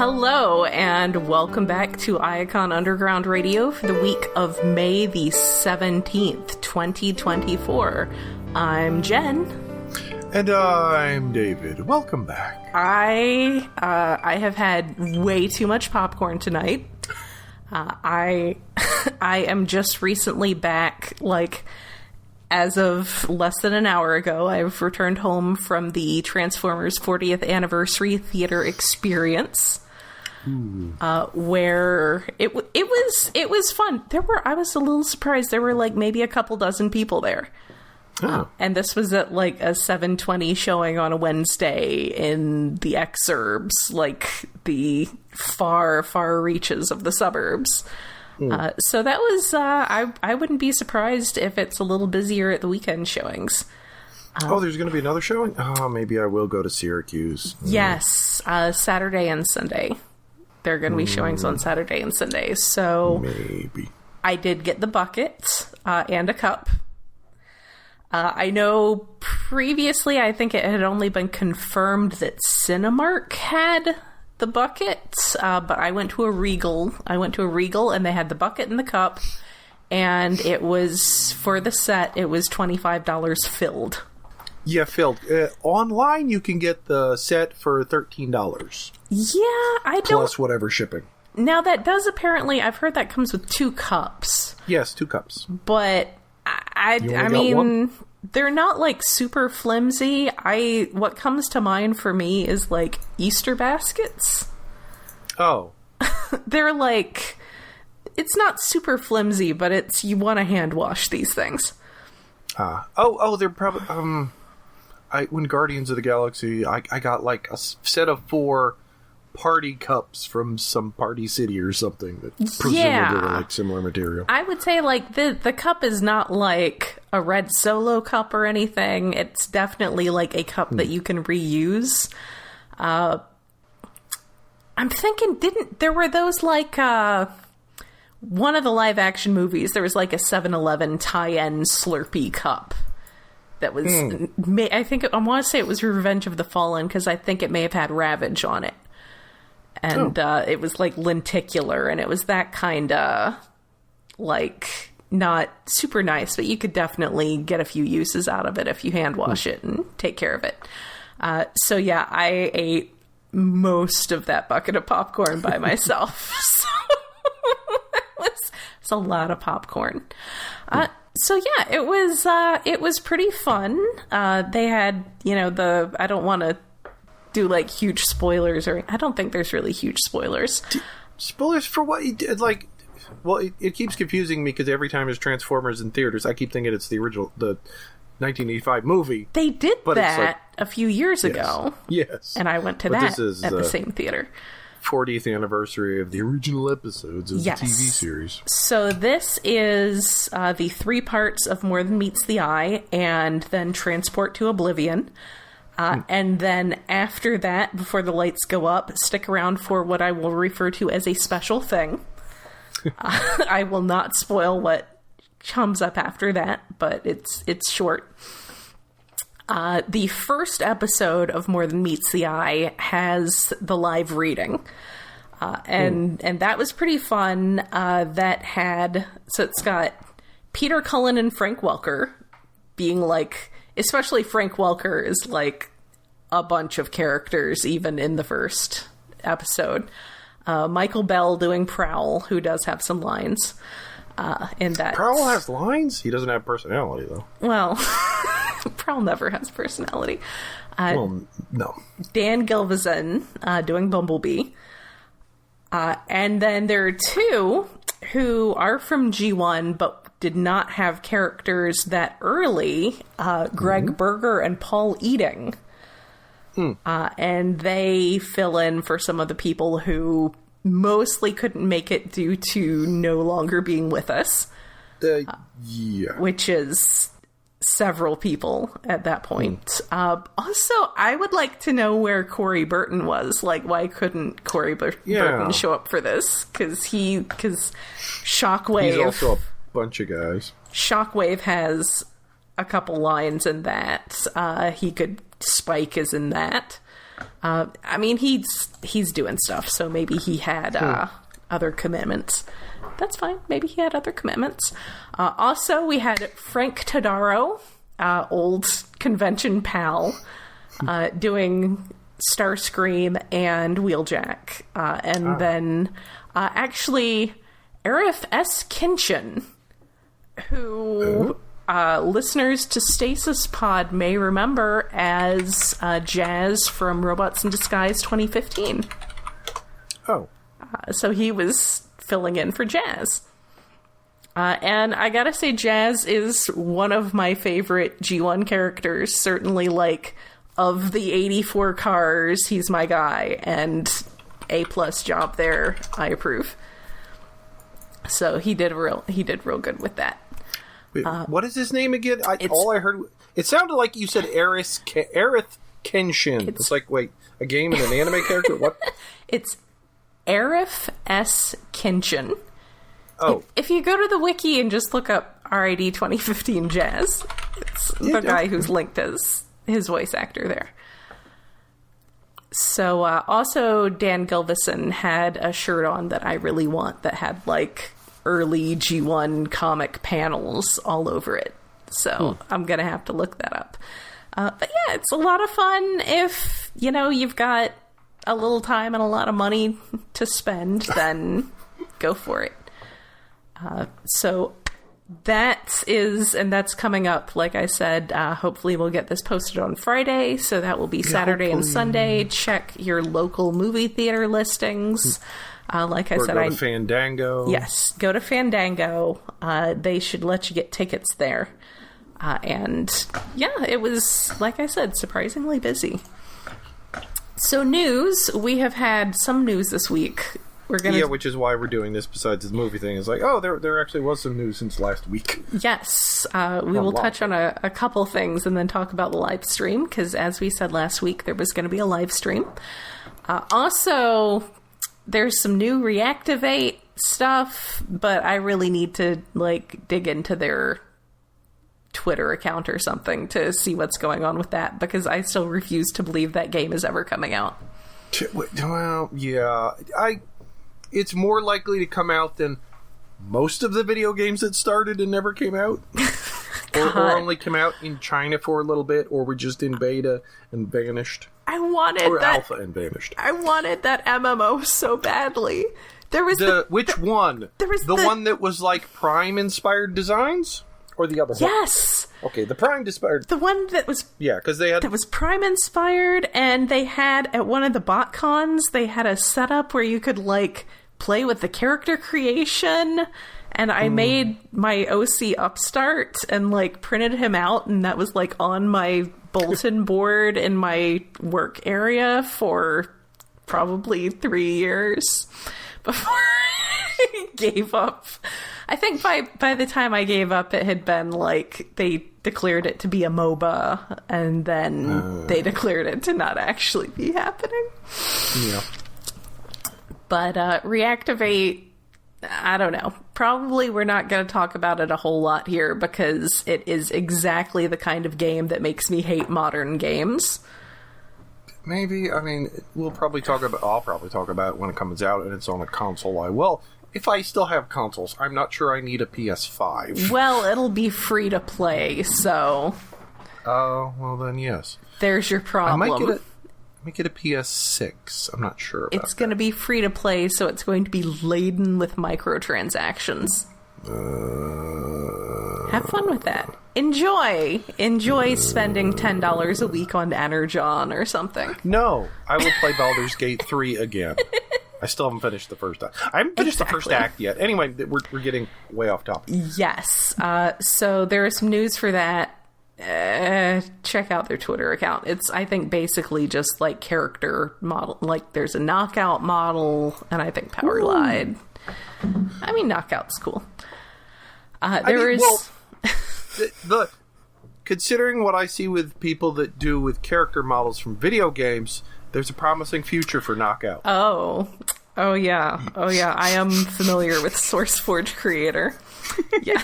Hello, and welcome back to Iacon Underground Radio for the week of May the 17th, 2024. I'm Jen. And I'm David. Welcome back. I have had way too much popcorn tonight. I am just recently back, as of less than an hour ago. I've returned home from the Transformers 40th Anniversary Theater Experience, where it was fun. I was a little surprised. There were maybe a couple dozen people there. Oh. And this was at a 7:20 showing on a Wednesday in the exurbs, the far, far reaches of the suburbs. So that was, I wouldn't be surprised if it's a little busier at the weekend showings. There's going to be another showing? Oh, maybe I will go to Syracuse. Yes, Saturday and Sunday. There are going to be showings on Saturday and Sunday. So maybe. I did get the bucket and a cup. I know previously, I think it had only been confirmed that Cinemark had the bucket, but I went to a Regal. And they had the bucket and the cup, and it was, for the set, it was $25 filled. Yeah, filled. Online, you can get the set for $13. Yeah, I don't... Plus whatever shipping. Now, that does apparently... I've heard that comes with 2 cups. Yes, 2 cups. But... I mean, they're not super flimsy. What comes to mind for me is Easter baskets. Oh. They're it's not super flimsy, but you want to hand wash these things. They're probably, when Guardians of the Galaxy, I got a set of 4 party cups from some party city or something that presumably were similar material. I would say the cup is not a red Solo cup or anything. It's definitely a cup that you can reuse. I'm thinking, there were those one of the live action movies, there was a 7-Eleven tie-in Slurpee cup that was, I want to say it was Revenge of the Fallen, because I think it may have had Ravage on it. And it was lenticular, and it was that kind of not super nice, but you could definitely get a few uses out of it if you hand wash it and take care of it. So yeah, I ate most of that bucket of popcorn by myself. So it's a lot of popcorn. So yeah, it was pretty fun. They had, I don't want to do huge spoilers, or I don't think there's really huge spoilers. Spoilers for what you did? It keeps confusing me because every time there's Transformers in theaters, I keep thinking it's the original, the 1985 movie. They did that a few years ago. Yes. And I went to that at the same theater. 40th anniversary of the original episodes of the TV series. So this is the 3 parts of More Than Meets the Eye, and then Transport to Oblivion. And then after that, before the lights go up, stick around for what I will refer to as a special thing. I will not spoil what comes up after that, but it's short. The first episode of More Than Meets the Eye has the live reading. And that was pretty fun. So it's got Peter Cullen and Frank Welker being especially Frank Welker is a bunch of characters, even in the first episode. Michael Bell doing Prowl, who does have some lines in that. Prowl has lines? He doesn't have personality, though. Well, Prowl never has personality. No. Dan Gilvezan doing Bumblebee. And then there are 2 who are from G1, but did not have characters that early, Greg Berger and Paul Eating. And they fill in for some of the people who mostly couldn't make it due to no longer being with us. Which is several people at that point. Also, I would like to know where Corey Burton was. Why couldn't Corey Burton show up for this? Because Shockwave... He's also a bunch of guys. Shockwave has a couple lines in that. Spike is in that. I mean, he's doing stuff, so maybe he had other commitments. That's fine. Maybe he had other commitments. Also, we had Frank Todaro, old convention pal, doing Starscream and Wheeljack. And then, actually, Arif S. Kinchin, who listeners to Stasis Pod may remember as Jazz from Robots in Disguise 2015. Oh. So he was filling in for Jazz. And I gotta say, Jazz is one of my favorite G1 characters. Certainly, like, of the 84 cars, he's my guy. And A+ job there. I approve. So he did real good with that. Wait, what is his name again? All I heard... It sounded like you said Arith Kenshin. It's like, wait, a game and an anime character? What? It's Arif S. Kinchin. Oh. If you go to the wiki and just look up RID 2015 Jazz, it's the guy who's linked as his voice actor there. So, also Dan Gilvison had a shirt on that I really want that had, like, early G1 comic panels all over it. So, I'm gonna have to look that up. But yeah, it's a lot of fun if, you've got a little time and a lot of money to spend, then go for it. So that's coming up. Like I said, hopefully we'll get this posted on Friday, so that will be Saturday and Sunday. Check your local movie theater listings. Like I said, go to Fandango. Yes, go to Fandango. They should let you get tickets there. And yeah, it was, like I said, surprisingly busy. So news, we have had some news this week. Which is why we're doing this besides the movie thing. It's like, there actually was some news since last week. Yes, we will touch on a couple things and then talk about the live stream, because as we said last week, there was going to be a live stream. Also, there's some new Reactivate stuff, but I really need to, dig into their Twitter account or something to see what's going on with that, because I still refuse to believe that game is ever coming out. Well, yeah. It's more likely to come out than most of the video games that started and never came out. or only came out in China for a little bit, or were just in beta and vanished. Alpha and vanished. I wanted that MMO so badly. There was which one? There was the one that was like Prime-inspired designs? Or the other one? Yes! Okay, the Prime-inspired... The one that was... Yeah, because they had... That was Prime-inspired, and they had, at one of the bot cons, they had a setup where you could, play with the character creation, and I made my OC upstart and, printed him out, and that was, on my bulletin board in my work area for probably 3 years before I gave up. I think by the time I gave up, it had been, they declared it to be a MOBA, and then they declared it to not actually be happening. Yeah. But Reactivate, I don't know. Probably we're not going to talk about it a whole lot here, because it is exactly the kind of game that makes me hate modern games. Maybe. I mean, I'll probably talk about it when it comes out and it's on a console. If I still have consoles, I'm not sure I need a PS5. Well, it'll be free to play, so... Oh, well then, yes. There's your problem. I might get a PS6. I'm not sure about It's going to be free to play, so it's going to be laden with microtransactions. Have fun with that. Enjoy spending $10 a week on Energon or something. No, I will play Baldur's Gate 3 again. I still haven't finished the first act. I haven't finished the first act yet. Anyway, we're getting way off topic. Yes. So there is some news for that. Check out their Twitter account. It's, I think, basically just character model. There's a Knockout model, and I think Power Glide. I mean, Knockout's cool. Considering what I see with people that do with character models from video games, there's a promising future for Knockout. Oh yeah. I am familiar with SourceForge Creator. Yeah.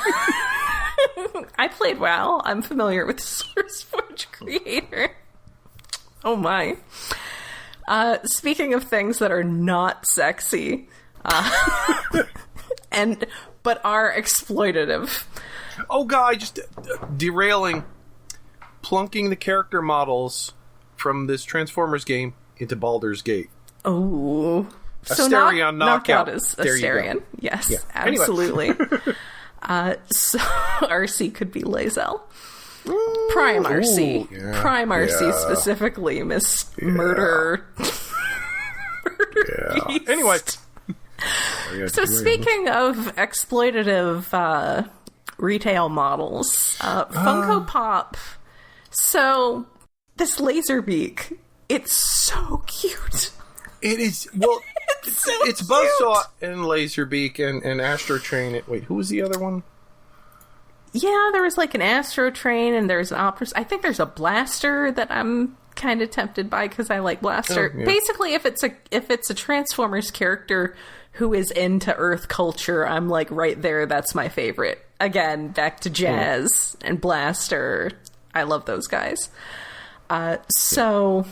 I played WoW. I'm familiar with SourceForge Creator. Oh my. Speaking of things that are not sexy, but are exploitative. Oh, God, just derailing, plunking the character models from this Transformers game into Baldur's Gate. Oh. Asterion knockout is there Asterion. Yes, yeah. Absolutely. So RC could be Lae'zel. Prime RC. Yeah, Prime RC yeah. specifically, Miss Murder. Yeah. Beast. Anyway. So speaking of exploitative retail models, Funko Pop. So this Laserbeak, it's so cute. It is, well, it's cute. Buzzsaw and Laserbeak and Astro Train. Wait, who was the other one? Yeah, there was like an Astro Train and there's an Opera. I think there's a Blaster that I'm kind of tempted by because I like Blaster. Oh, yeah. Basically, if it's a Transformers character who is into Earth culture, I'm like right there. That's my favorite. Again, back to Jazz and Blaster. I love those guys. So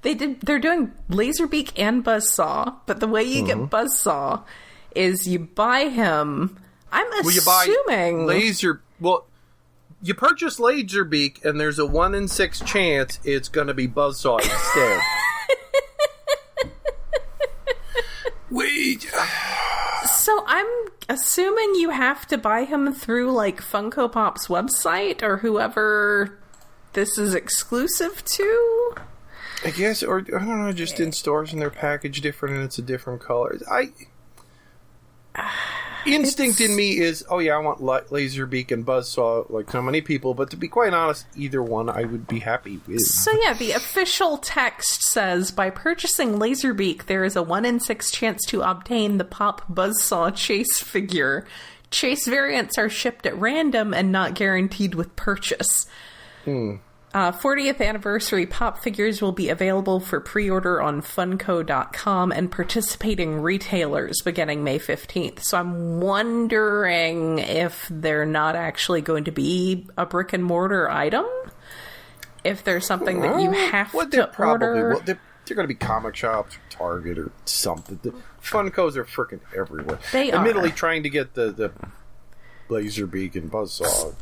they're doing Laserbeak and Buzzsaw, but the way you get Buzzsaw is you buy him. I'm assuming you purchase Laserbeak and there's a 1 in 6 chance it's going to be Buzzsaw instead. Wait. So I'm assuming you have to buy him through like Funko Pop's website or whoever this is exclusive to. I guess, or I don't know, just in stores and they're packaged different and it's a different color. Instinct in me is, oh yeah, I want Laserbeak and Buzzsaw like so many people, but to be quite honest, either one I would be happy with. So yeah, the official text says, by purchasing Laserbeak, there is a 1 in 6 chance to obtain the Pop Buzzsaw Chase figure. Chase variants are shipped at random and not guaranteed with purchase. 40th anniversary Pop figures will be available for pre-order on Funko.com and participating retailers beginning May 15th. So I'm wondering if they're not actually going to be a brick and mortar item. If there's something that you have to order. They're going to be comic shops or Target or something. The Funkos are freaking everywhere. They Admittedly, are. trying to get the Laserbeak and Buzzsaw.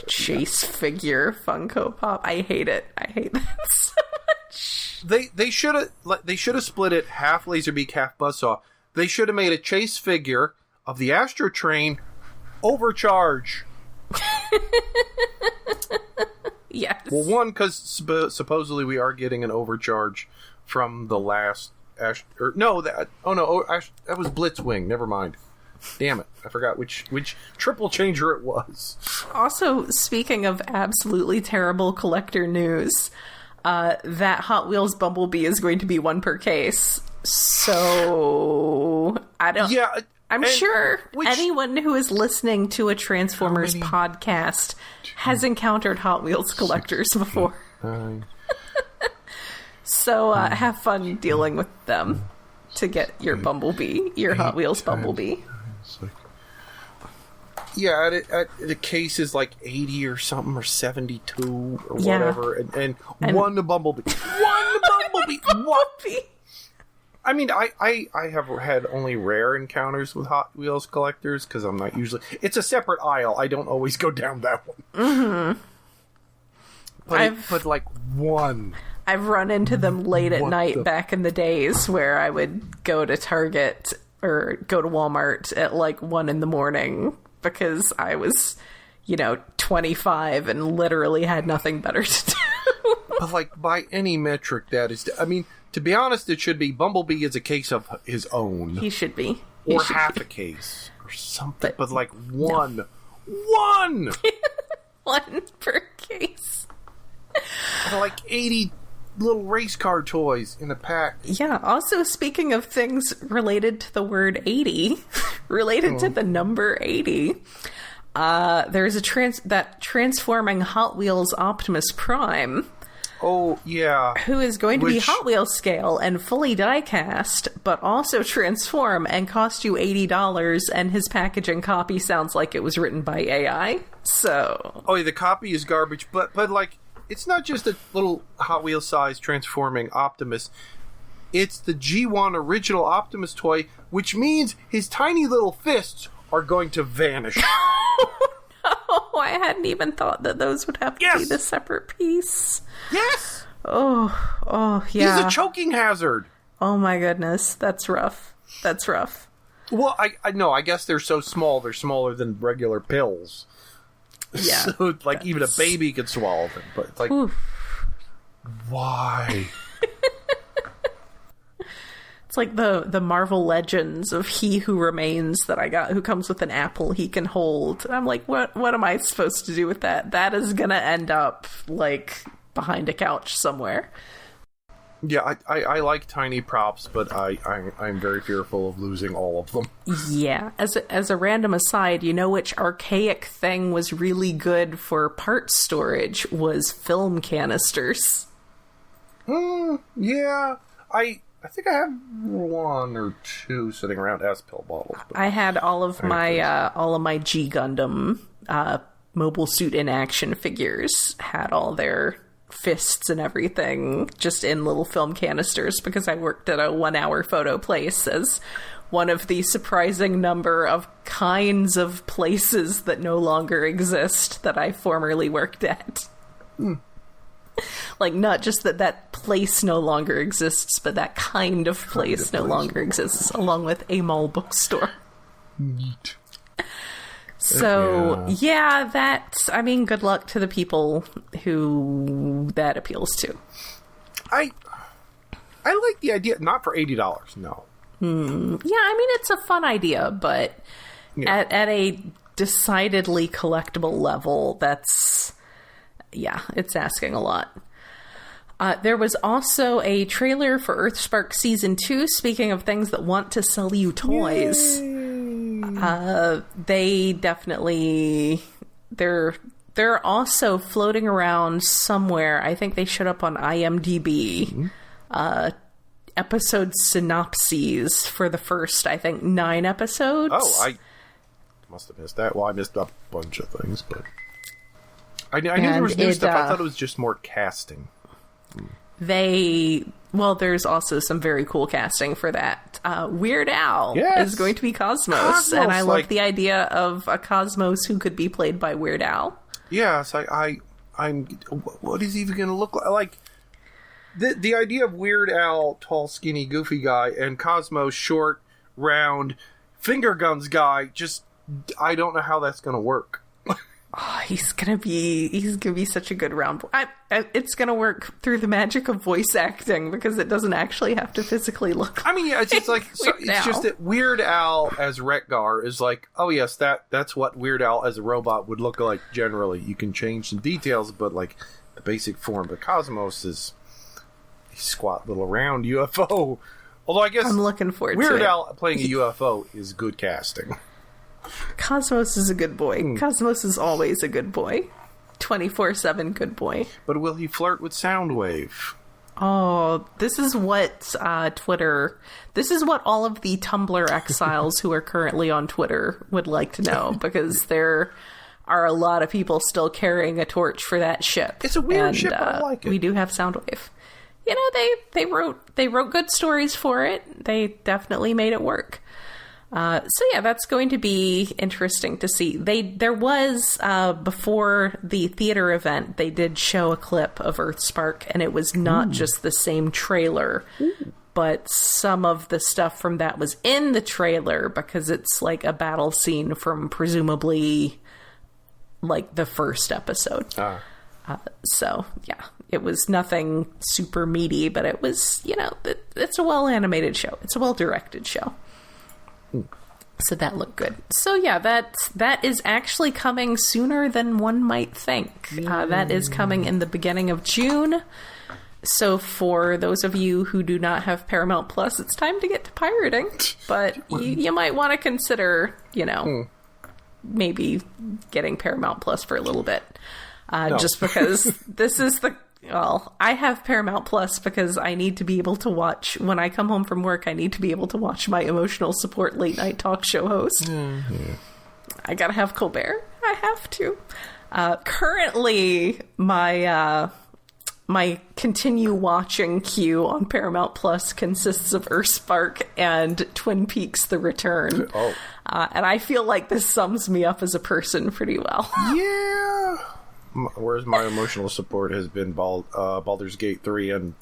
Chase figure Funko Pop. I hate it. I hate that so much. They should have split it half Laserbeak, half Buzzsaw. They should have made a Chase figure of the Astro Train overcharge. Yes. Well, one, because supposedly we are getting an overcharge from the last that was Blitzwing. Never mind. Damn it. I forgot which triple changer it was. Also, speaking of absolutely terrible collector news, that Hot Wheels Bumblebee is going to be 1 per case. So, I'm sure anyone who is listening to a Transformers podcast has encountered Hot Wheels collectors before. So, have fun dealing with them to get your Bumblebee, your Hot Wheels Bumblebee. Yeah, the case is like 80 or something, or 72 or whatever, and one Bumblebee. One Bumblebee! I mean, I have had only rare encounters with Hot Wheels collectors, because I'm not usually... It's a separate aisle. I don't always go down that one. Mm-hmm. But like, one... I've run into them late at night back in the days where I would go to Target or go to Walmart at like 1 a.m. because I was, 25 and literally had nothing better to do. But like, by any metric, that is... I mean, to be honest, it should be Bumblebee is a case of his own. He should be. Or half a case. Or something. But like, one! No. One! 1 per case. Like 80... little race car toys in a pack. Yeah, also speaking of things related to the word 80, related to the number 80, there's that transforming Hot Wheels Optimus Prime Oh, yeah. Who is going to be Hot Wheels scale and fully die-cast, but also transform and cost you $80, and his packaging copy sounds like it was written by AI, so... Oh, yeah, the copy is garbage, but like, it's not just a little Hot Wheels size transforming Optimus. It's the G1 original Optimus toy, which means his tiny little fists are going to vanish. Oh, I hadn't even thought that those would have to be the separate piece. Yes! Oh, yeah. He's a choking hazard. Oh my goodness, that's rough. That's rough. Well, I know, I guess they're so small, they're smaller than regular pills. Yeah. So, like, even a baby could swallow them, but it's like, oof. Why? It's like the Marvel Legends of He Who Remains that I got, who comes with an apple he can hold. I'm like, what am I supposed to do with that? That is gonna end up, like, behind a couch somewhere. Yeah, I like tiny props, but I'm very fearful of losing all of them. Yeah. As a random aside, you know which archaic thing was really good for parts storage was film canisters. Yeah. I think I have one or two sitting around as pill bottles. I had all of my G Gundam Mobile Suit in Action figures had all their fists and everything just in little film canisters because I worked at a 1-hour photo place as one of the surprising number of kinds of places that no longer exist that I formerly worked at. Like, not just that place no longer exists, but that kind of place no longer exists, along with a mall bookstore. Neat. So, I mean, good luck to the people who that appeals to. I like the idea, not for $80, no. Yeah, I mean, it's a fun idea, but at a decidedly collectible level, it's asking a lot. There was also a trailer for Earthspark Season 2, speaking of things that want to sell you toys. They definitely... They're also floating around somewhere. I think they showed up on IMDb. Episode synopses for the first, I think, 9 episodes. Oh, I must have missed that. Well, I missed a bunch of things, but... I knew there was new stuff. I thought it was just more casting. There's also some very cool casting for that. Weird Al is going to be Cosmos, and I love the idea of a Cosmos who could be played by Weird Al. Yeah, it's like, I'm... What is he even going to look like? Like, the idea of Weird Al, tall, skinny, goofy guy, and Cosmos, short, round, finger guns guy, just... I don't know how that's going to work. Oh, he's gonna be such a good round boy. It's gonna work through the magic of voice acting because it doesn't actually have to physically look. I mean, yeah, it's just like it's just that Weird Al as Retgar is like, oh yes, that's what Weird Al as a robot would look like generally. You can change some details, but like the basic form. But Cosmos is a squat little round UFO. Although I guess I'm looking forward to it. Weird Al playing a UFO is good casting. Cosmos is a good boy. Cosmos is always a good boy. 24/7 good boy. But will he flirt with Soundwave? Oh, this is what this is what all of the Tumblr exiles who are currently on Twitter would like to know, because there are a lot of people still carrying a torch for that ship. It's a weird ship, but I like it. We do have Soundwave. You know, they wrote good stories for it. They definitely made it work. So yeah, that's going to be interesting to see. There was, before the theater event, they did show a clip of Earthspark, and it was not just the same trailer, but some of the stuff from that was in the trailer, because it's like a battle scene from presumably like the first episode. So yeah, it was nothing super meaty, but it was, you know, it's a well-animated show. It's a well-directed show. So that looked good. So yeah, that is actually coming sooner than one might think. That is coming in the beginning of June. So for those of you who do not have Paramount Plus, it's time to get to pirating. But you might want to consider, you know, maybe getting Paramount Plus for a little bit. Just because this is Well, I have Paramount Plus because I need to be able to watch, when I come home from work, I need to be able to watch my emotional support late night talk show host. Mm-hmm. I gotta have Colbert. I have to. Currently, my continue watching queue on Paramount Plus consists of Earthspark and Twin Peaks: The Return. Oh. And I feel like this sums me up as a person pretty well. Yeah. Whereas my emotional support has been Baldur's Gate 3 and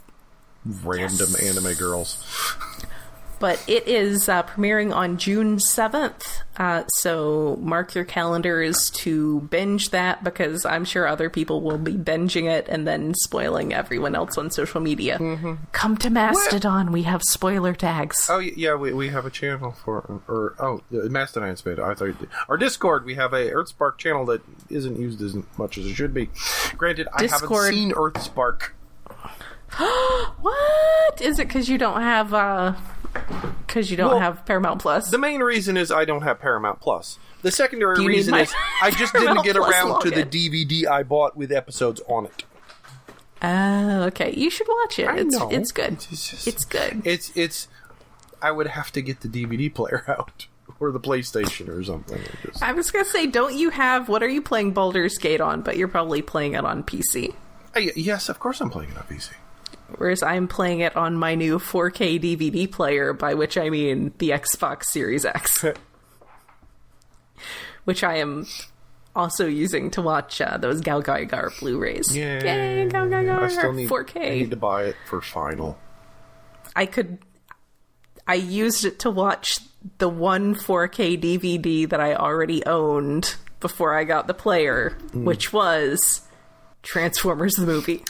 random anime girls. But it is premiering on June 7th, so mark your calendars to binge that, because I'm sure other people will be binging it and then spoiling everyone else on social media. Mm-hmm. Come to Mastodon, what? We have spoiler tags. Oh, yeah, we have a channel for... Mastodon's been... I thought our Discord, we have a Earthspark channel that isn't used as much as it should be. Granted, Discord. I haven't seen Earthspark. What? Is it because you don't have... have Paramount Plus? The main reason is I don't have Paramount Plus. The secondary reason is I just didn't get around to the DVD I bought with episodes on it. Okay. You should watch it. It's good. It's good. It's. I would have to get the DVD player out. Or the PlayStation or something. I was going to say, don't you have... What are you playing Baldur's Gate on? But you're probably playing it on PC. Yes, of course I'm playing it on PC. Whereas I'm playing it on my new 4K DVD player, by which I mean the Xbox Series X. Which I am also using to watch those Galgaigar Blu-rays. Yay, Galgaigar I still need 4K. I need to buy it for Final. I used it to watch the one 4K DVD that I already owned before I got the player, which was... Transformers the movie.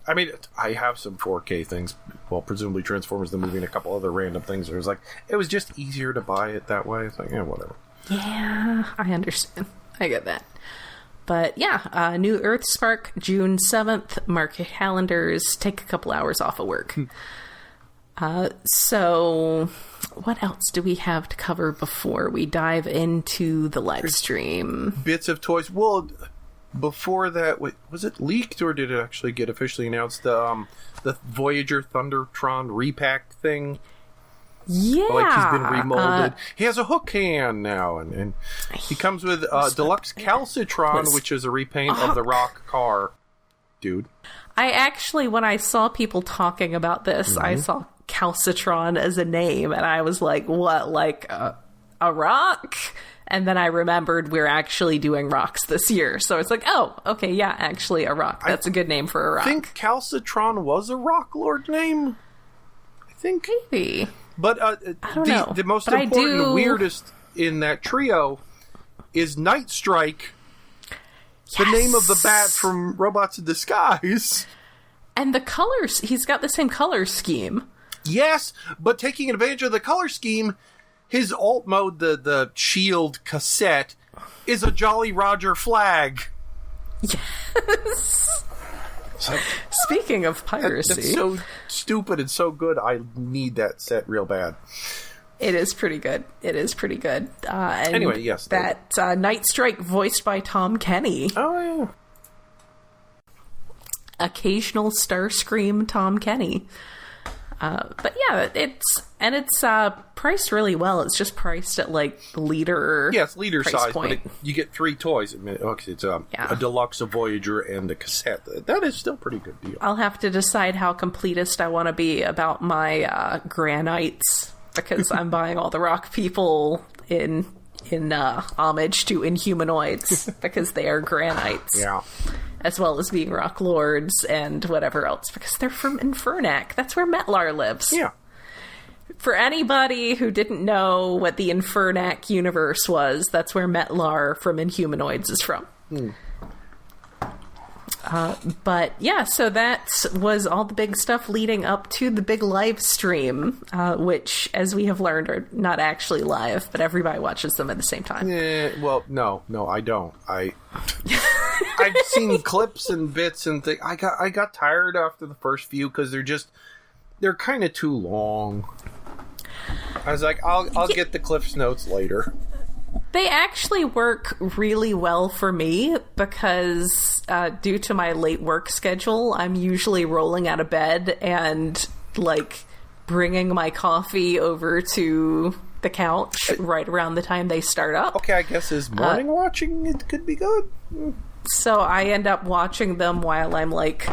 I mean, I have some 4K things. Well, presumably Transformers the movie and a couple other random things. It was just easier to buy it that way. It's like, yeah, whatever. Yeah, I understand. I get that. But yeah, new Earthspark, June 7th. Mark your calendars. Take a couple hours off of work. So, what else do we have to cover before we dive into the live stream? Bits of toys. Well... Before that, was it leaked or did it actually get officially announced? The Voyager Thundertron repack thing. Yeah, like he's been remolded. He has a hook hand now, and he comes with deluxe Calcitron, which is a repaint of the Rock car. Dude, I actually, when I saw people talking about this, I saw Calcitron as a name, and I was like, "What? Like a rock?" And then I remembered we're actually doing rocks this year. So it's like, oh, okay, yeah, actually a rock. That's a good name for a rock. I think Calcitron was a Rock Lord name. I think. Maybe. But I don't know. The most important and weirdest in that trio is Night Strike, the name of the bat from Robots in Disguise. And the colors, he's got the same color scheme. Yes, but taking advantage of the color scheme... His alt mode, the shield cassette, is a Jolly Rodger flag. Yes. Speaking of piracy. That's so stupid and so good. I need that set real bad. It is pretty good. And anyway, yes. That Night Strike voiced by Tom Kenny. Oh, yeah. Occasional Starscream Tom Kenny. But yeah, it's priced really well. It's just priced at like leader. Yeah, it's leader size, point. But you get 3 toys. It's a deluxe, a Voyager, and a cassette. That is still a pretty good deal. I'll have to decide how completist I want to be about my granites, because I'm buying all the rock people in homage to Inhumanoids because they are granites. Yeah. As well as being rock lords and whatever else, because they're from Infernac. That's where Metlar lives. Yeah. For anybody who didn't know what the Infernac universe was, that's where Metlar from Inhumanoids is from. But yeah, so that was all the big stuff leading up to the big live stream, which, as we have learned, are not actually live, but everybody watches them at the same time. Well, no, I don't. I've seen clips and bits and things. I got tired after the first few because they're kind of too long. I was like, I'll get the Cliff's Notes later. They actually work really well for me because due to my late work schedule, I'm usually rolling out of bed and, like, bringing my coffee over to the couch right around the time they start up. Okay, I guess as morning watching, it could be good. So I end up watching them while I'm, like,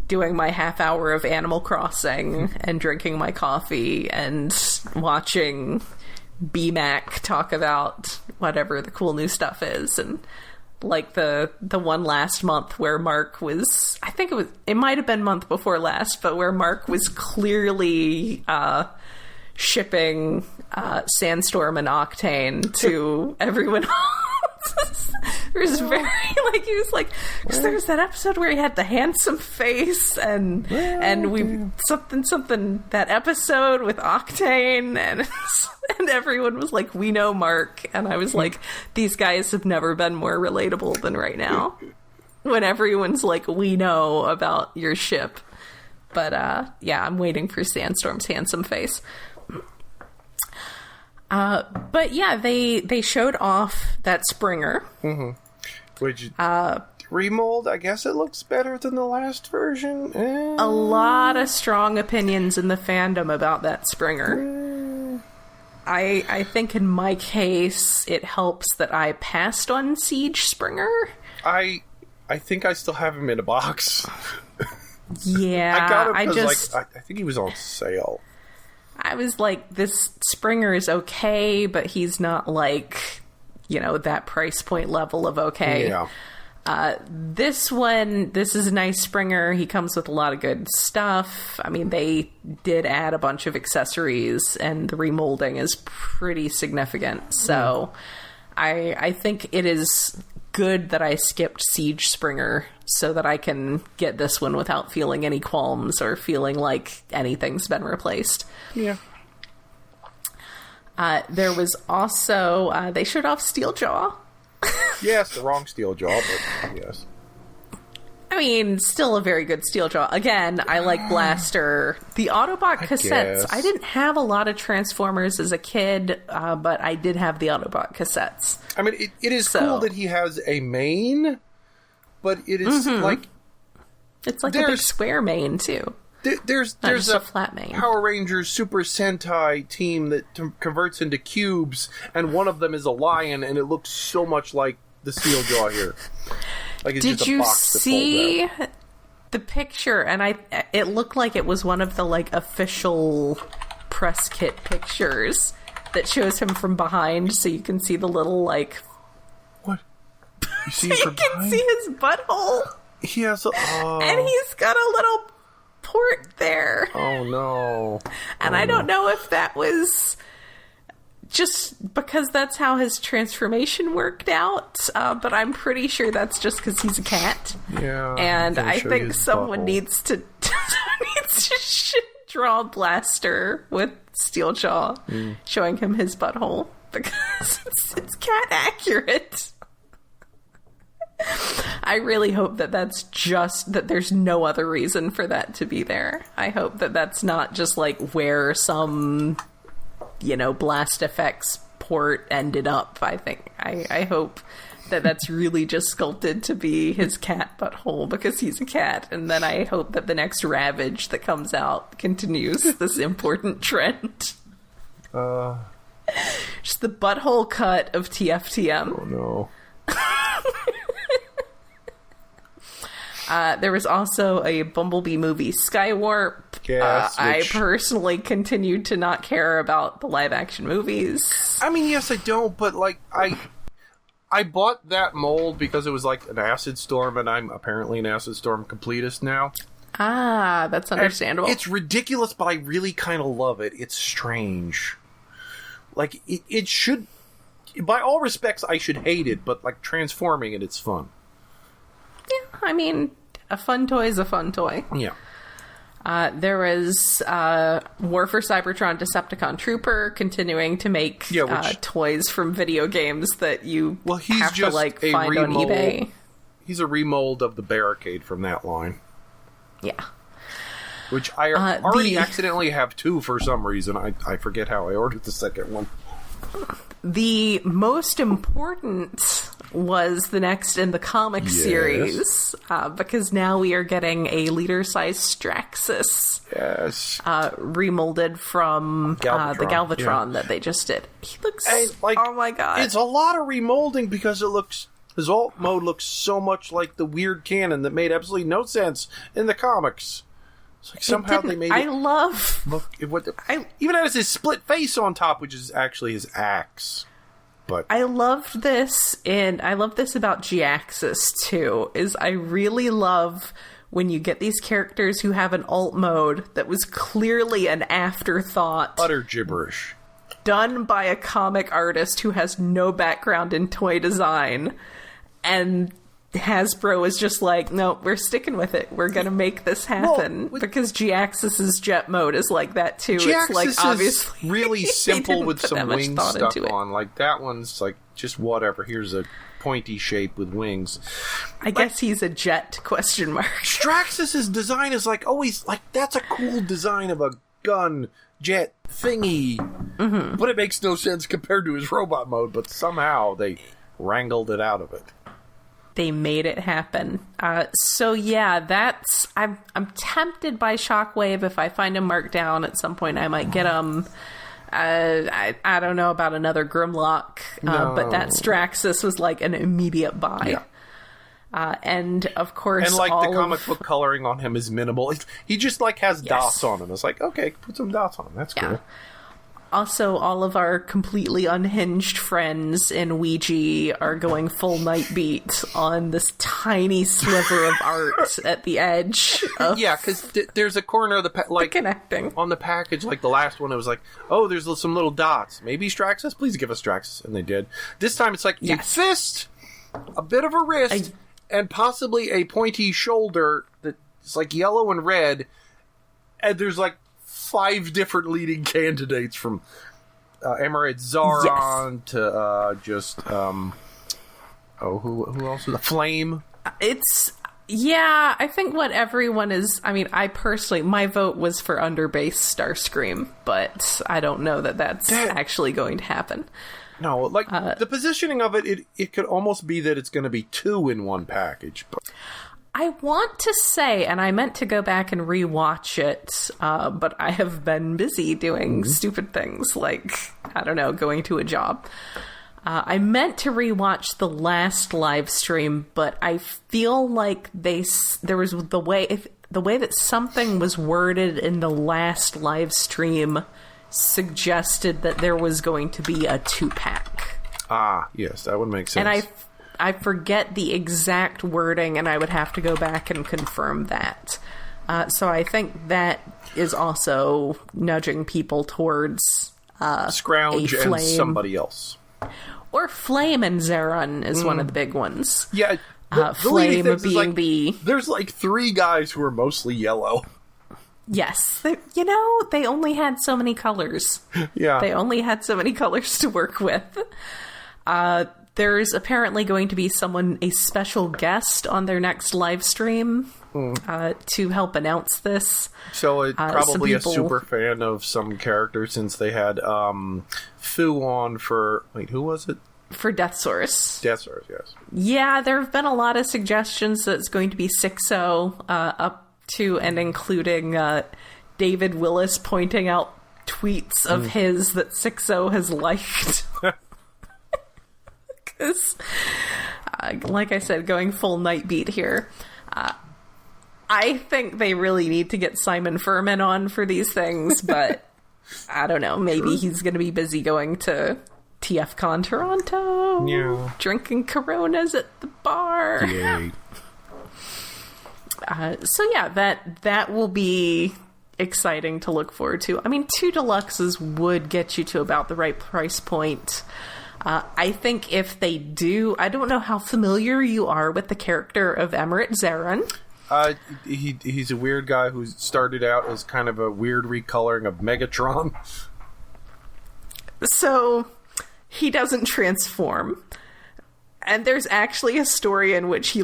doing my half hour of Animal Crossing and drinking my coffee and watching BMAC talk about whatever the cool new stuff is. And like the one last month where Mark was, I think it might have been month before last, but where Mark was clearly shipping Sandstorm and Octane to everyone else. It was very, like, he was like, because there was that episode where he had the handsome face and we something that episode with Octane and everyone was like, we know Mark, and I was like, these guys have never been more relatable than right now when everyone's like, we know about your ship. But yeah, I'm waiting for Sandstorm's handsome face. But yeah, they showed off that Springer. Mm-hmm. Which, remold, I guess it looks better than the last version. A lot of strong opinions in the fandom about that Springer. I think in my case, it helps that I passed on Siege Springer. I think I still have him in a box. Yeah. I got him because, I think he was on sale. I was like, this Springer is okay, but he's not like, that price point level of okay. Yeah. This is a nice Springer. He comes with a lot of good stuff. I mean, they did add a bunch of accessories, and the remolding is pretty significant. So I think it is good that I skipped Siege Springer so that I can get this one without feeling any qualms or feeling like anything's been replaced. Yeah. There was also, they showed off Steeljaw. Yes, the wrong Steeljaw, but yes. I mean, still a very good Steeljaw. Again, I like Blaster. The Autobot cassettes. I didn't have a lot of Transformers as a kid, but I did have the Autobot cassettes. I mean, it is cool that he has a main, but it is like... It's like a big square main, too. There's a flat main. Power Rangers Super Sentai team that converts into cubes, and one of them is a lion, and it looks so much like the Steeljaw here. Like it's just a box that folds out. Did you see the picture? And it looked like it was one of the like official press kit pictures that shows him from behind, so you can see the little like. What? You see him from behind? You can see his butthole. He has and he's got a little port there. Oh no! And I don't know if that was just because that's how his transformation worked out, but I'm pretty sure that's just because he's a cat. Yeah, and I think someone needs to draw Blaster with Steeljaw, showing him his butthole because it's cat accurate. I really hope that that's just that there's no other reason for that to be there. I hope that that's not just like where some, Blast Effects port ended up. I hope that that's really just sculpted to be his cat butthole because he's a cat. And then I hope that the next Ravage that comes out continues this important trend. Just the butthole cut of TFTM. Oh no. There was also a Bumblebee movie, Skywarp. Yes, I personally continued to not care about the live-action movies. I mean, yes, I don't, but, like, I bought that mold because it was, like, an Acid Storm, and I'm apparently an Acid Storm completist now. Ah, that's understandable. And it's ridiculous, but I really kind of love it. It's strange. Like, it should... By all respects, I should hate it, but, like, transforming it, it's fun. Yeah, I mean... A fun toy is a fun toy. Yeah. There was War for Cybertron Decepticon Trooper continuing to make toys from video games that you have to find on eBay. He's a remold of the Barricade from that line. Yeah. Which I already accidentally have two for some reason. I forget how I ordered the second one. The most important was the next in the comic series, because now we are getting a leader-sized Straxus. Yes. Remolded from the Galvatron that they just did. He looks... oh my god. It's a lot of remolding because it looks... His alt mode looks so much like the weird canon that made absolutely no sense in the comics. It's like somehow they made it... even has his split face on top, which is actually his axe. But I loved this, and I love this about Giaxus too, is I really love when you get these characters who have an alt mode that was clearly an afterthought. Utter gibberish. Done by a comic artist who has no background in toy design, and Hasbro is just like, no, we're sticking with it. We're going to make this happen. Because Giaxus's jet mode is like that too. Giaxus it's like, obviously, is really simple with some wings stuck on. Like that one's like, just whatever. Here's a pointy shape with wings. I guess he's a jet, ? Straxus's design is like always, like, that's a cool design of a gun jet thingy. Mm-hmm. But it makes no sense compared to his robot mode, but somehow they wrangled it out of it. They made it happen. So yeah, that's... I'm tempted by Shockwave. If I find him marked down at some point, I might get him. I don't know about another Grimlock, but that Straxus was like an immediate buy. Yeah. And of course, and like the comic book coloring on him is minimal. He just like has dots on him. It's like, okay, put some dots on him. That's cool. Also, all of our completely unhinged friends in Ouija are going full Nightbeat on this tiny sliver of art at the edge. Yeah, because there's a corner of the connecting on the package, like the last one. It was like, oh, there's some little dots. Maybe Straxus. Please give us Straxus, and they did. This time, it's like a fist, a bit of a wrist, and possibly a pointy shoulder that's like yellow and red. And there's like 5 different leading candidates from Emerald Zaron to who else was Flame? I think what everyone is... I mean, I personally... My vote was for Underbase Starscream, but I don't know that that's actually going to happen. No, like, the positioning of it could almost be that it's going to be 2 in one package, but... I want to say, and I meant to go back and rewatch it, but I have been busy doing stupid things like, I don't know, going to a job. I meant to rewatch the last live stream, but I feel like there was the way that something was worded in the last live stream suggested that there was going to be a 2-pack. Ah, yes, that would make sense. And I forget the exact wording, and I would have to go back and confirm that. So I think that is also nudging people towards Scrounge and somebody else. Or Flame and Zaron is one of the big ones. Yeah, Flame being there's like 3 guys who are mostly yellow. Yes. They only had so many colors. Yeah. They only had so many colors to work with. There's apparently going to be a special guest on their next live stream to help announce this. So it's probably a super fan of some character, since they had Fu on for... Wait, who was it? For Deathsaurus. Deathsaurus, yes. Yeah, there have been a lot of suggestions that it's going to be 6-0 up to and including David Willis pointing out tweets of his that 6-0 has liked. Like I said, going full Nightbeat here. I think they really need to get Simon Furman on for these things, but I don't know. Maybe he's going to be busy going to TFCon Toronto, drinking Coronas at the bar. Yay. So yeah, that will be exciting to look forward to. I mean, 2 deluxes would get you to about the right price point. I think if they do... I don't know how familiar you are with the character of Emerald Zaron. He's a weird guy who started out as kind of a weird recoloring of Megatron. So, he doesn't transform. And there's actually a story in which he,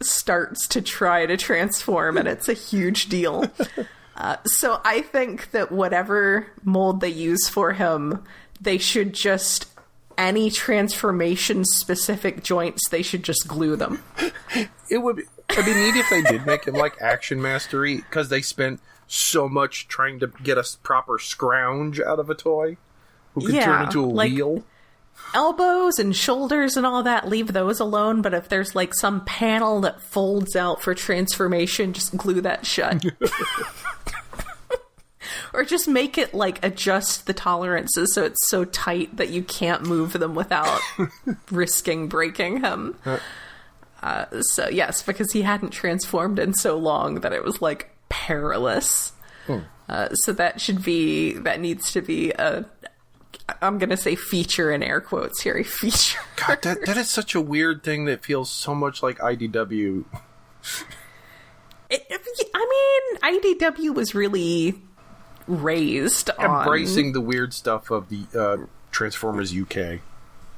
starts to try to transform, and it's a huge deal. So I think that whatever mold they use for him, they should just, any transformation-specific joints, they should just glue them. It would be neat if they did make him like Action Mastery, because they spent so much trying to get a proper scrounge out of a toy who could turn into a wheel. Elbows and shoulders and all that, leave those alone, but if there's like some panel that folds out for transformation, just glue that shut. Or just make it like adjust the tolerances so it's so tight that you can't move them without risking breaking him. So yes, because he hadn't transformed in so long that it was like perilous. So that needs to be a, I'm going to say feature in air quotes here, a feature. God, that is such a weird thing that feels so much like IDW. IDW was really raised on... Embracing the weird stuff of the Transformers UK.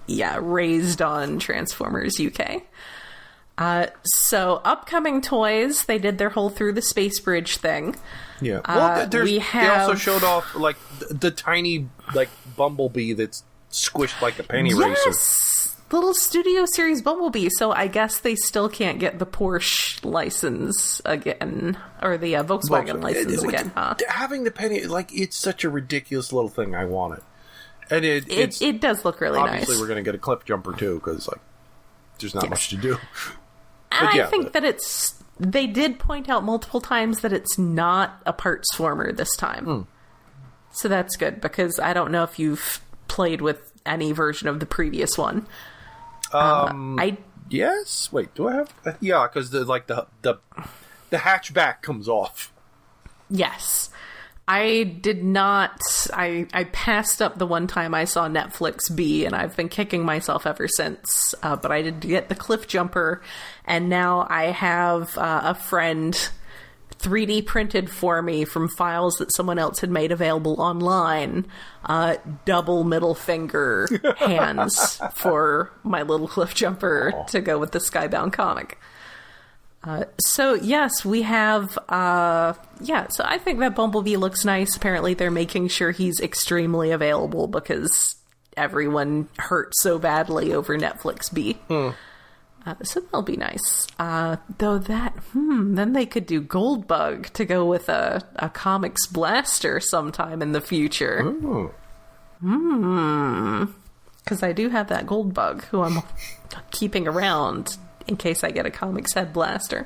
Yeah, raised on Transformers UK. So, upcoming toys, they did their whole Through the Space Bridge thing. Yeah. Well, they also showed off, like, the tiny, like, Bumblebee that's squished like a penny racer. Little Studio Series Bumblebee. So, I guess they still can't get the Porsche license again. Or the Volkswagen license again, huh? Having the penny, like, it's such a ridiculous little thing. I want it. And it does look really nice. Obviously, we're going to get a cliff jumper, too, because, like, there's not much to do. And I think that they did point out multiple times that it's not a parts former this time. So that's good, because I don't know if you've played with any version of the previous one. Yes? Wait, do I have... Yeah, because the hatchback comes off. Yes. I did not... I passed up the one time I saw Netflix B, and I've been kicking myself ever since. But I did get the cliff jumper, and now I have a friend 3D printed for me from files that someone else had made available online. Double middle finger hands for my little cliff jumper to go with the Skybound comic. So yes, we have, so I think that Bumblebee looks nice. Apparently they're making sure he's extremely available because everyone hurt so badly over Netflix B. So that'll be nice. Though then they could do Goldbug to go with a comics blaster sometime in the future. Because I do have that Goldbug who I'm keeping around in case I get a comics head blaster.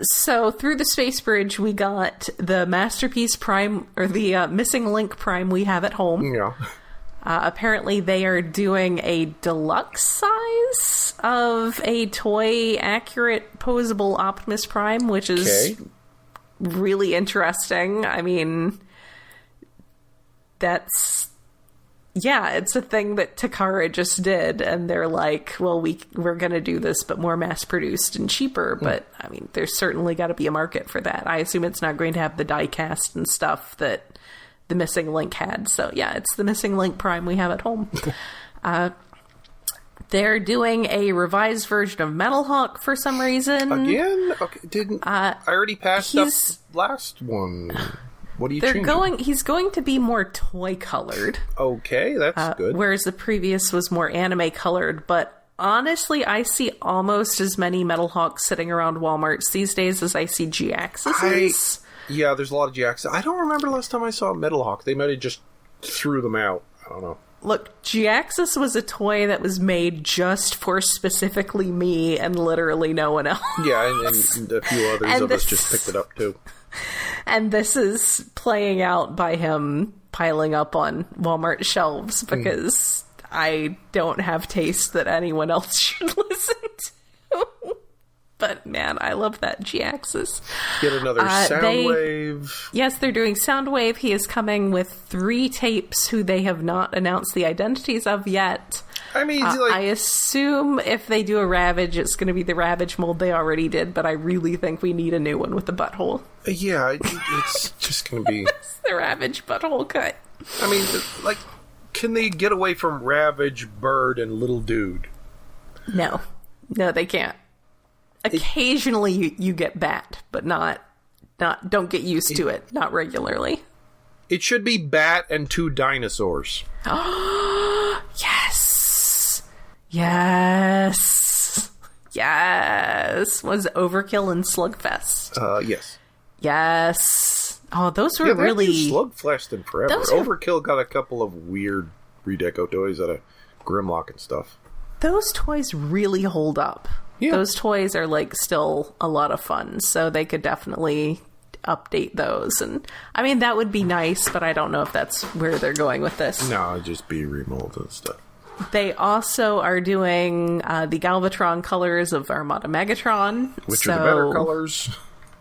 So through the Space Bridge, we got the Masterpiece Prime, or the Missing Link Prime we have at home. Yeah. Apparently they are doing a deluxe size of a toy accurate posable Optimus Prime, which is really interesting. I mean, it's a thing that Takara just did, and they're like, well, we're going to do this, but more mass-produced and cheaper, but, I mean, there's certainly got to be a market for that. I assume it's not going to have the diecast and stuff that the Missing Link had, so, yeah, it's the Missing Link Prime we have at home. They're doing a revised version of Metal Hawk for some reason. Again? Okay, I already passed up last one. What are you changing? He's going to be more toy colored. Okay, that's good. Whereas the previous was more anime colored. But honestly, I see almost as many Metal Hawks sitting around Walmarts these days as I see G-Axes. Yeah, there's a lot of G-Axes. I don't remember last time I saw Metal Hawk. They might have just threw them out. I don't know. Look, G-Axis was a toy that was made just for specifically me and literally no one else. Yeah, and a few others of us just picked it up too. And this is playing out by him piling up on Walmart shelves because I don't have taste that anyone else should listen to. But man, I love that G-Axis. Get another Soundwave. Yes, they're doing Soundwave. He is coming with 3 tapes who they have not announced the identities of yet. I mean, I assume if they do a Ravage, it's going to be the Ravage mold they already did, but I really think we need a new one with the butthole. Yeah, it's just going to be... It's the Ravage butthole cut. I mean, like, can they get away from Ravage, Bird, and Little Dude? No, they can't. Occasionally you get Bat, but not don't get used to it, not regularly. It should be Bat and 2 dinosaurs. Yes! Yes! Yes! Was Overkill and Slugfest? Yes. Yes. Oh, those were really... Slugfest in forever. Overkill got a couple of weird redeco toys out of Grimlock and stuff. Those toys really hold up. Yeah. Those toys are, like, still a lot of fun, so they could definitely update those. And I mean, that would be nice, but I don't know if that's where they're going with this. No, it'd just be remold and stuff. They also are doing the Galvatron colors of Armada Megatron. Which are the better colors?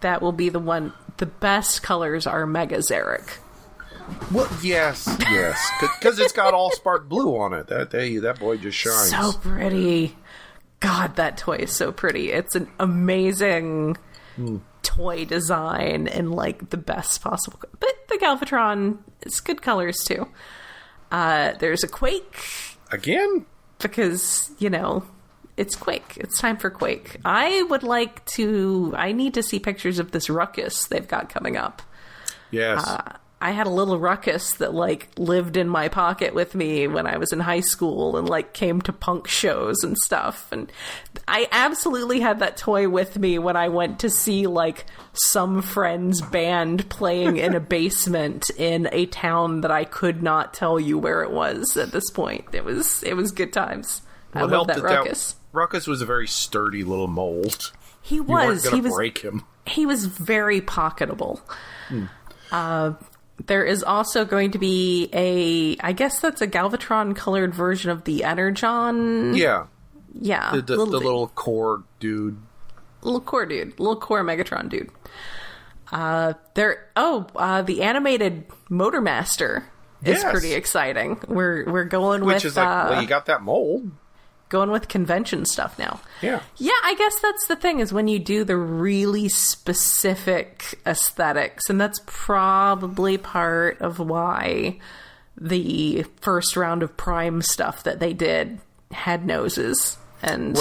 That will be the one. The best colors are Mega Zarek. Well, yes. Because it's got all spark blue on it. That boy just shines. So pretty. God, that toy is so pretty. It's an amazing toy design in, like, the best possible... But the Galvatron, it's good colors, too. There's a Quake. Again? Because, you know, it's Quake. It's time for Quake. I need to see pictures of this Ruckus they've got coming up. Yes. I had a little Ruckus that, like, lived in my pocket with me when I was in high school and, like, came to punk shows and stuff. And I absolutely had that toy with me when I went to see, like, some friend's band playing in a basement in a town that I could not tell you where it was at this point. It was good times. I love that Ruckus. Ruckus was a very sturdy little mold. He was. You weren't going to break him. He was very pocketable. There is also going to be I guess that's a Galvatron colored version of the Energon. Yeah. Yeah. The little core dude. Little core Megatron dude. The animated Motormaster is pretty exciting. We're going with... Which is like, well, you got that mold. Going with convention stuff now. Yeah. Yeah, I guess that's the thing, is when you do the really specific aesthetics, and that's probably part of why the first round of Prime stuff that they did had noses and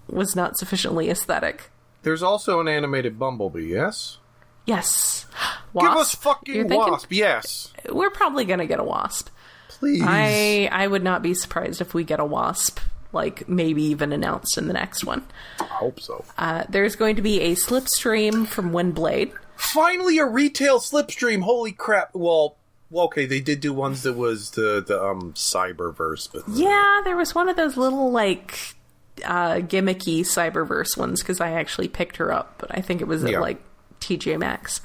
was not sufficiently aesthetic. There's also an animated Bumblebee, yes? Yes. Wasp. Give us fucking Wasp, yes. We're probably going to get a Wasp. Please. I would not be surprised if we get a Wasp. Like, maybe even announced in the next one. I hope so. There's going to be a Slipstream from Windblade. Finally, a retail Slipstream! Holy crap! Well, okay, they did do ones that was the Cyberverse, but... Yeah, there was one of those little, like, gimmicky Cyberverse ones, because I actually picked her up, but I think it was at, like, TJ Maxx.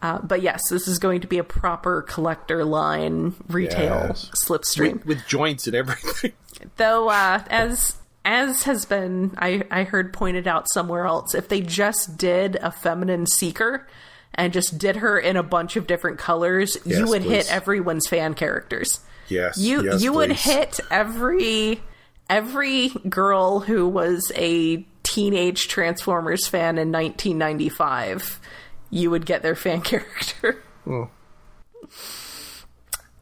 But yes, this is going to be a proper collector line retail Slipstream. With joints and everything. Though, as has been, I heard pointed out somewhere else, if they just did a feminine Seeker and just did her in a bunch of different colors, you would hit everyone's fan characters. Yes, you would hit every girl who was a teenage Transformers fan in 1995. You would get their fan character. Oh.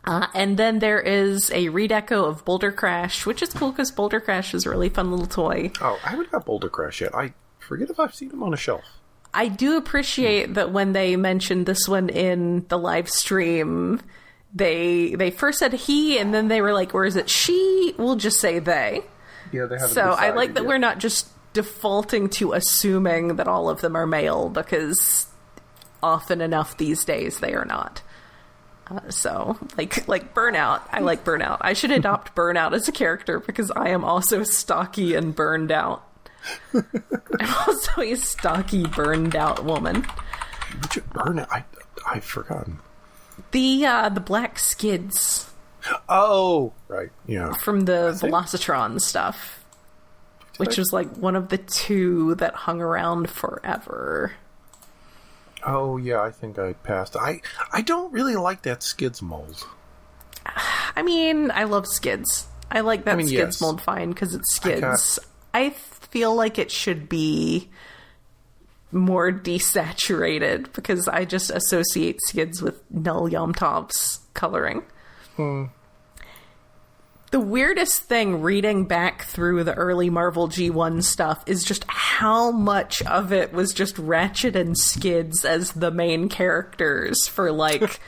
And then there is a redeco of Boulder Crash, which is cool because Boulder Crash is a really fun little toy. Oh, I haven't got Boulder Crash yet. I forget if I've seen him on a shelf. I do appreciate that when they mentioned this one in the live stream, they first said he, and then they were like, or is it she? We'll just say they. Yeah, they haven't So I like that we're not just defaulting to assuming that all of them are male, because often enough these days they are not. So, like Burnout. I like Burnout. I should adopt Burnout as a character because I am also stocky and burned out. I'm also a stocky, burned out woman. Which Burnout? I've forgotten. The black skids. Oh, right. Yeah. From the Velocitron stuff. Which was like one of the two that hung around forever. Oh, yeah, I think I passed. I don't really like that Skids mold. I mean, I love Skids. I like that Skids mold fine because it's Skids. I feel like it should be more desaturated because I just associate Skids with Null Yomtov's coloring. The weirdest thing reading back through the early Marvel G1 stuff is just how much of it was just Ratchet and Skids as the main characters for, like,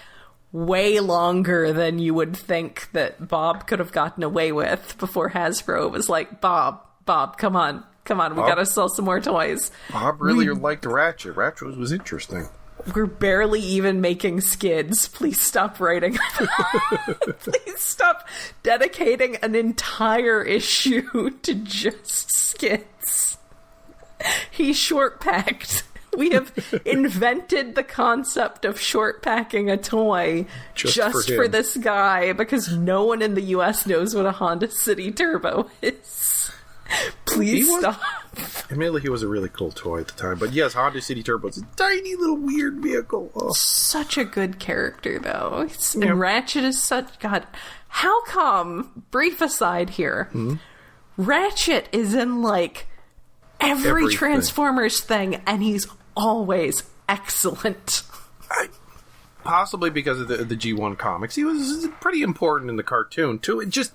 way longer than you would think that Bob could have gotten away with before Hasbro was like, Bob, come on, we gotta sell some more toys. Bob really liked Ratchet. Ratchet was interesting. We're barely even making skids. Please stop writing. Please stop dedicating an entire issue to just skids. He's short-packed. We have invented the concept of short-packing a toy just for this guy because no one in the U.S. knows what a Honda City Turbo is. Please stop. Admittedly, he was a really cool toy at the time. But yes, Honda City Turbo is a tiny little weird vehicle. Oh. Such a good character, though. And Ratchet is such... God, how come... Brief aside here. Ratchet is in, like, every Transformers thing, and he's always excellent. Possibly because of the G1 comics. He was pretty important in the cartoon, too. It just...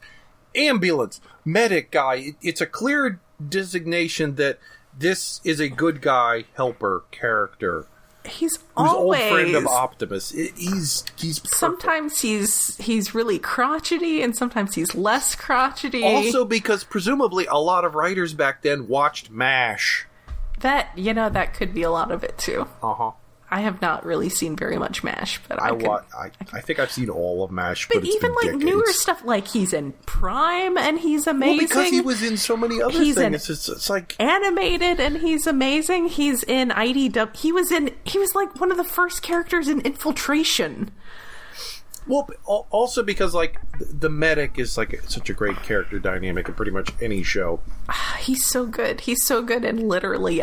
Ambulance, medic guy. It's a clear designation that this is a good guy, helper character. He's always old friend of Optimus. He's perfect. Sometimes he's really crotchety, and sometimes he's less crotchety. Also, because presumably a lot of writers back then watched MASH. That could be a lot of it too. I have not really seen very much MASH, but I think I've seen all of MASH. But even like decades. Newer stuff, like he's in Prime and he's amazing. Well, because he was in so many other things. It's like animated and he's amazing. He's in IDW. He was like one of the first characters in Infiltration. Well, also because like the medic is like such a great character dynamic in pretty much any show. He's so good. He's so good in literally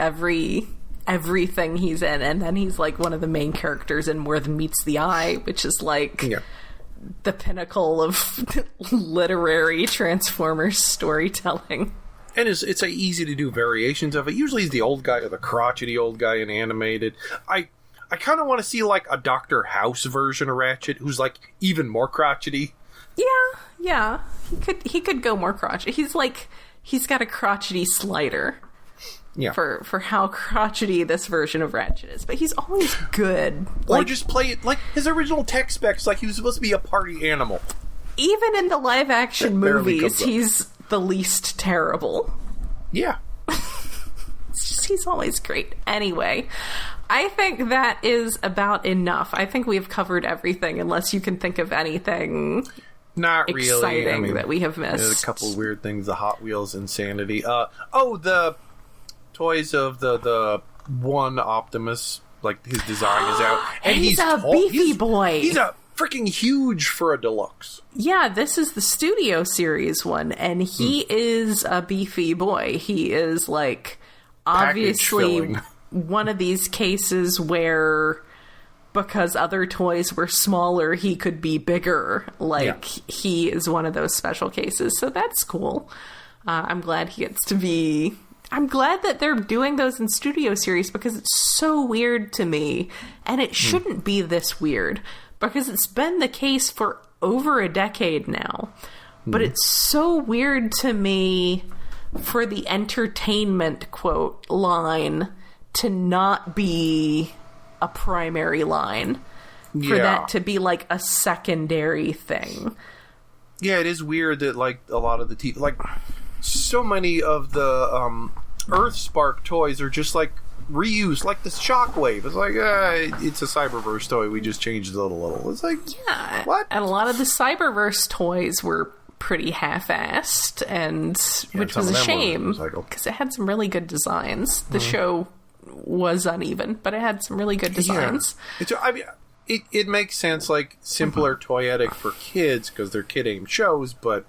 everything he's in, and then he's like one of the main characters in More Than Meets the Eye, which is like the pinnacle of literary Transformers storytelling. And it's easy to do variations of it. Usually he's the old guy or the crotchety old guy in animated. I kind of want to see like a Dr. House version of Ratchet who's like even more crotchety. Yeah. He could go more crotchety. He's got a crotchety slider. Yeah. For how crotchety this version of Ratchet is. But he's always good. Or just play it like his original tech specs, like he was supposed to be a party animal. Even in the live action movies, he's the least terrible. Yeah. It's just he's always great. Anyway, I think that is about enough. I think we've covered everything, unless you can think of anything not exciting really. That we have missed. There's a couple weird things, the Hot Wheels insanity. The toys of the one Optimus, like his design is out, and he's a beefy boy. He's a freaking huge for a deluxe. Yeah, this is the Studio Series one, and he is a beefy boy. He is like obviously one of these cases where because other toys were smaller, he could be bigger. He is one of those special cases, so that's cool. I'm glad he gets to be. I'm glad that they're doing those in Studio Series because it's so weird to me, and it shouldn't be this weird because it's been the case for over a decade now. But it's so weird to me for the entertainment quote line to not be a primary line, for that to be like a secondary thing. Yeah, it is weird that like a lot of the like so many of the Earthspark toys are just like reused, like the Shockwave. It's like it's a Cyberverse toy. We just changed it a little. It's like what? And a lot of the Cyberverse toys were pretty half-assed, and which was a shame because it had some really good designs. The show was uneven, but it had some really good designs. It makes sense, like simpler toyetic for kids because they're kid-aimed shows, but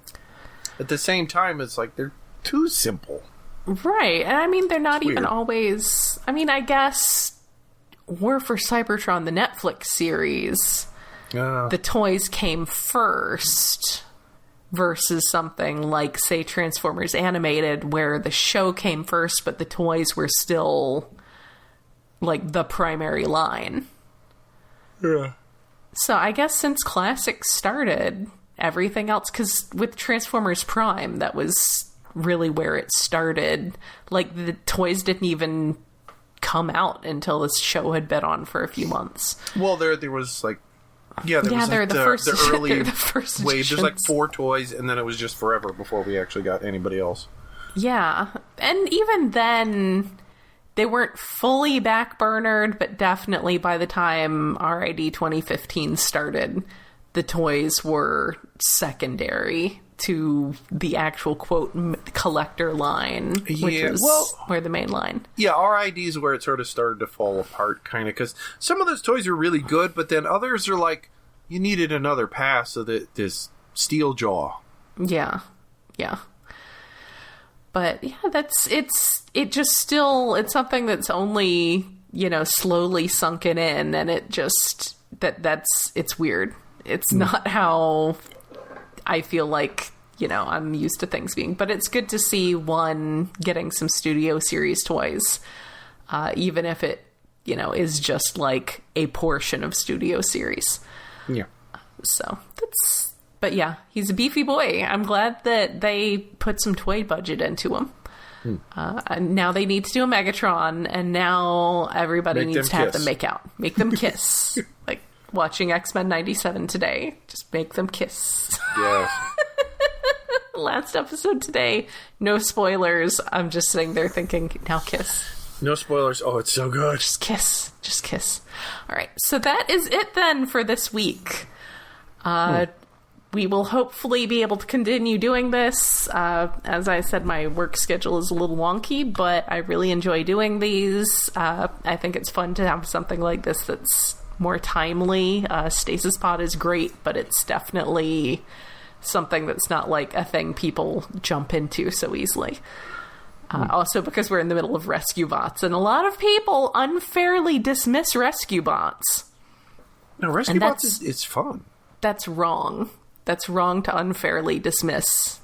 at the same time, it's like they're too simple. Right, and I mean, they're not even always... I mean, I guess War for Cybertron, the Netflix series, the toys came first versus something like, say, Transformers Animated, where the show came first, but the toys were still, like, the primary line. Yeah. So I guess since Classics started, everything else... Because with Transformers Prime, that was really where it started. Like, the toys didn't even come out until this show had been on for a few months. Well, there was, like, Yeah, there was they're like the first. the early they're the first wave. There's like editions. 4 toys, and then it was just forever before we actually got anybody else. Yeah, and even then, they weren't fully backburnered, but definitely by the time RID 2015 started, the toys were secondary to the actual, quote, collector line, which was where the main line. Yeah, RID is where it sort of started to fall apart, kind of, because some of those toys are really good, but then others are like, you needed another pass of this steel jaw. Yeah. But yeah, it's something that's only, slowly sunken in, and it just, it's weird. It's not how I feel like, I'm used to things being, but it's good to see one getting some Studio Series toys, even if it, is just like a portion of Studio Series. Yeah. But yeah, he's a beefy boy. I'm glad that they put some toy budget into him. And now they need to do a Megatron, and now everybody needs to have them make out. Make them kiss. Like watching X-Men 97 today. Just make them kiss. Yes. Last episode today, no spoilers. I'm just sitting there thinking, now kiss. No spoilers. Oh, it's so good. Just kiss. Just kiss. All right. So that is it then for this week. We will hopefully be able to continue doing this. As I said, my work schedule is a little wonky, but I really enjoy doing these. I think it's fun to have something like this that's more timely. Stasis Pod is great, but it's definitely something that's not like a thing people jump into so easily. Also because we're in the middle of rescue bots, and a lot of people unfairly dismiss rescue bots. No, rescue bots is fun. That's wrong. That's wrong to unfairly dismiss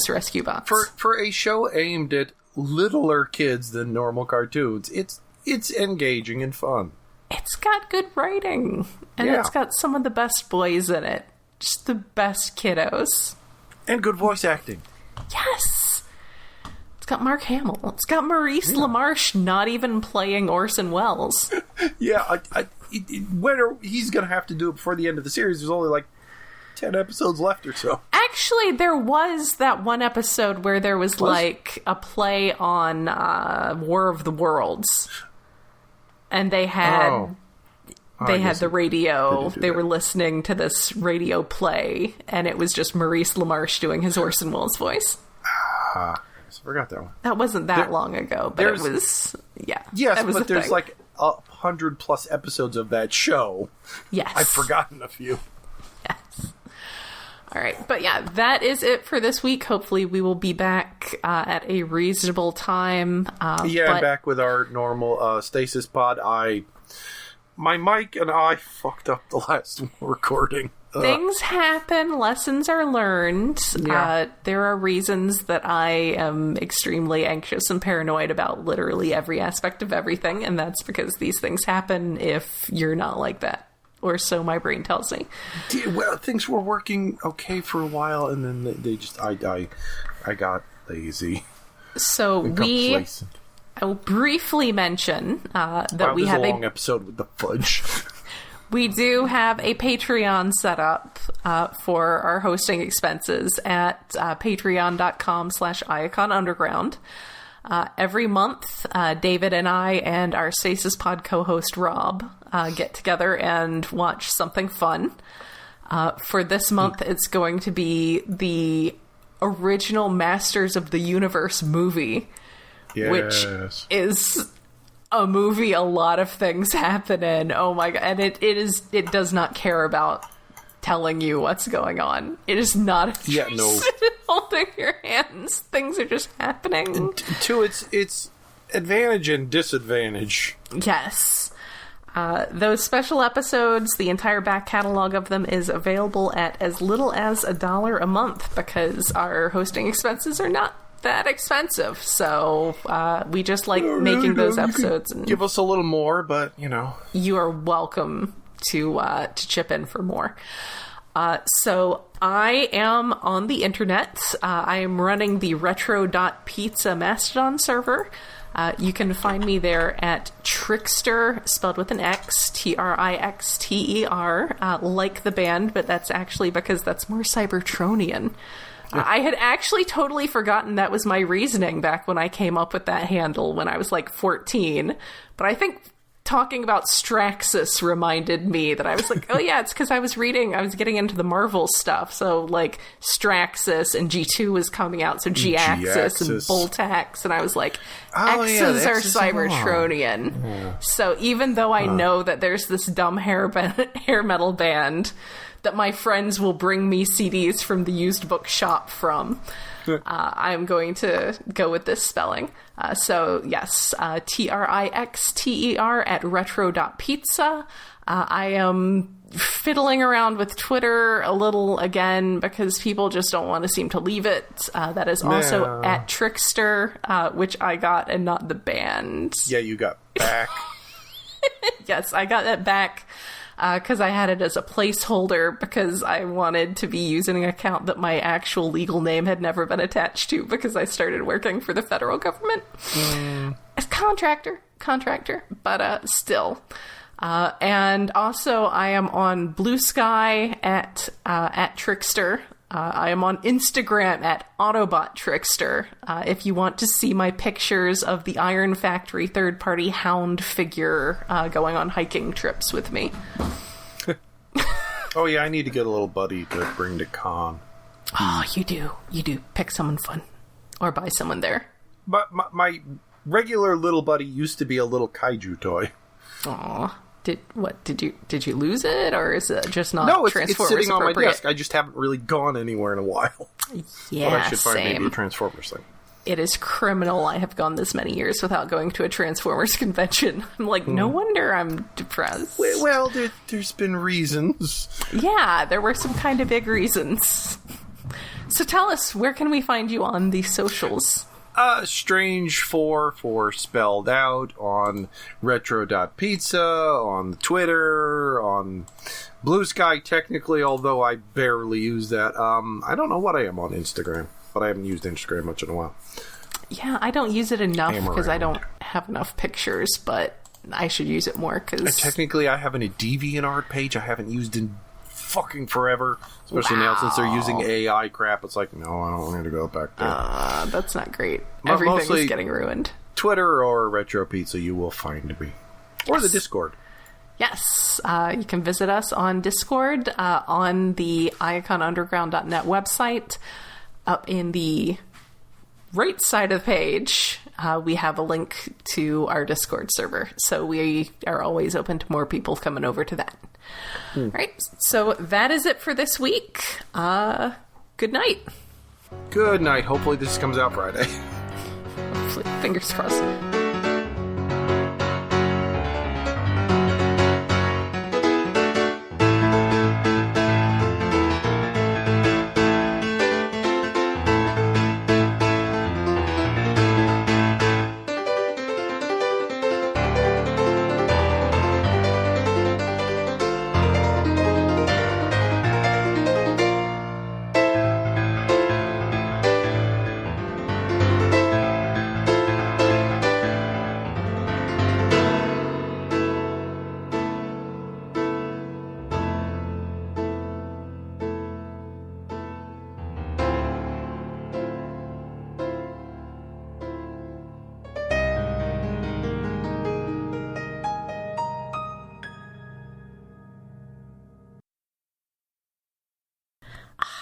rescue bots. For a show aimed at littler kids than normal cartoons, it's engaging and fun. It's got good writing, and it's got some of the best boys in it. Just the best kiddos. And good voice acting. Yes! It's got Mark Hamill. It's got Maurice LaMarche not even playing Orson Welles. Yeah, whether he's going to have to do it before the end of the series, there's only like 10 episodes left or so. Actually, there was that one episode where there was like a play on War of the Worlds. And they had the radio. They were listening to this radio play, and it was just Maurice LaMarche doing his Orson Welles voice. I forgot that one. That wasn't that long ago, but it was, Yes, but there's like 100+ episodes of that show. Yes. I've forgotten a few. Yes. All right, but yeah, that is it for this week. Hopefully we will be back at a reasonable time. I'm back with our normal Stasis Pod. My mic and I fucked up the last recording. Things happen. Lessons are learned. Yeah. There are reasons that I am extremely anxious and paranoid about literally every aspect of everything, and that's because these things happen if you're not like that. Or so my brain tells me. Well, things were working okay for a while, and then they just... I got lazy. So I will briefly mention that we have a long episode with the fudge. We do have a Patreon set up for our hosting expenses at patreon.com/Iacon Underground. Every month, David and I and our Stasis Pod co-host Rob get together and watch something fun. For this month, it's going to be the original Masters of the Universe movie, which is a movie a lot of things happen in. Oh my god. And it does not care about telling you what's going on. It is not holding your hands. Things are just happening. To its advantage and disadvantage. Yes. Those special episodes, the entire back catalog of them is available at as little as $1 a month because our hosting expenses are not that expensive. So we just like making those episodes. And give us a little more, but you are welcome to chip in for more. So I am on the internet. I am running the retro.pizza Mastodon server. You can find me there at Trickster, spelled with an X, Trixter, like the band, but that's actually because that's more Cybertronian. I had actually totally forgotten that was my reasoning back when I came up with that handle when I was like 14. But I think talking about Straxus reminded me that I was like, oh yeah, it's because I was getting into the Marvel stuff. So like Straxus and G2 was coming out. So G-Axis and Boltax. And I was like, X's are Cybertronian. Yeah. So even though I know that there's this dumb hair metal band that my friends will bring me CDs from the used book shop from, I'm going to go with this spelling. So yes, Trixter at retro.pizza. I am fiddling around with Twitter a little again because people just don't want to seem to leave it. That is also at Trickster, which I got and not the band. Yeah, you got back. Yes, I got that back. Because I had it as a placeholder because I wanted to be using an account that my actual legal name had never been attached to because I started working for the federal government. As contractor, but still. And also I am on Blue Sky at Trickster. I am on Instagram at Autobot Trickster. If you want to see my pictures of the Iron Factory third-party hound figure going on hiking trips with me. Oh yeah, I need to get a little buddy to bring to con. Oh, you do. Pick someone fun. Or buy someone there. But my regular little buddy used to be a little kaiju toy. Aw. Did you lose it, or is it just not? No, it's Transformers sitting on my desk. I just haven't really gone anywhere in a while. Yeah, but I should find same. maybe a Transformers thing. It is criminal. I have gone this many years without going to a Transformers convention. I'm like, no wonder I'm depressed. Well, there's been reasons. Yeah, there were some kind of big reasons. So tell us, where can we find you on the socials? Strange4 for spelled out on retro.pizza, on Twitter, on Blue Sky technically, although I barely use that. I don't know what I am on Instagram, but I haven't used Instagram much in a while. Yeah, I don't use it enough because I don't have enough pictures, but I should use it more because... Technically, I have a DeviantArt page I haven't used in fucking forever, especially now since they're using AI crap. It's like, no, I don't need to go back there. That's not great. Everything is getting ruined. Twitter or Retro Pizza, you will find me. Or the Discord. Yes, you can visit us on Discord on the iaconunderground.net website. Up in the right side of the page, we have a link to our Discord server. So we are always open to more people coming over to that. All right, so that is it for this week. Good night. Good night. Hopefully this comes out Friday. Hopefully, fingers crossed.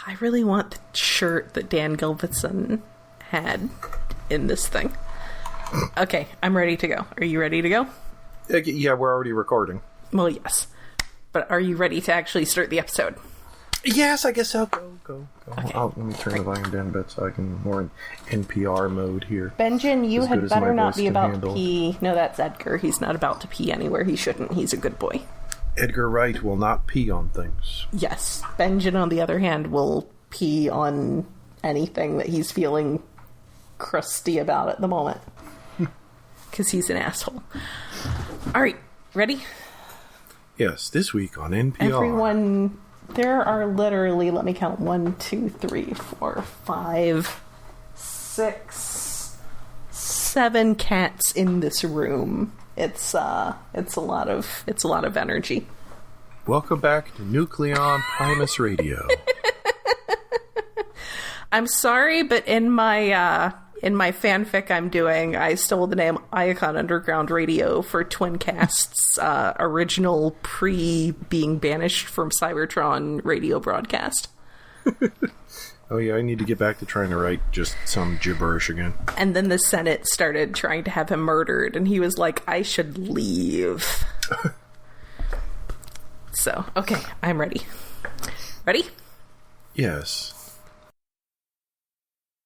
I really want the shirt that Dan Gilbertson had in this thing. Okay, I'm ready to go. Are you ready to go? Yeah, we're already recording. Well, yes. But are you ready to actually start the episode? Yes, I guess so. Go. Okay. Let me turn the volume down a bit so I can more in NPR mode here. Benjamin, you had better not be about to pee. No, that's Edgar. He's not about to pee anywhere he shouldn't. He's a good boy. Edgar Wright will not pee on things. Yes. Benjamin, on the other hand, will pee on anything that he's feeling crusty about at the moment. Because he's an asshole. All right. Ready? Yes. This week on NPR. Everyone, there are literally, let me count, 1, 2, 3, 4, 5, 6, 7 cats in this room. It's a lot of energy. Welcome back to Nucleon Primus Radio. I'm sorry, but in my fanfic I'm doing, I stole the name Iacon Underground Radio for Twincast's original pre-being banished from Cybertron radio broadcast. Oh yeah, I need to get back to trying to write just some gibberish again. And then the Senate started trying to have him murdered, and he was like, I should leave. So, okay, I'm ready. Ready? Yes.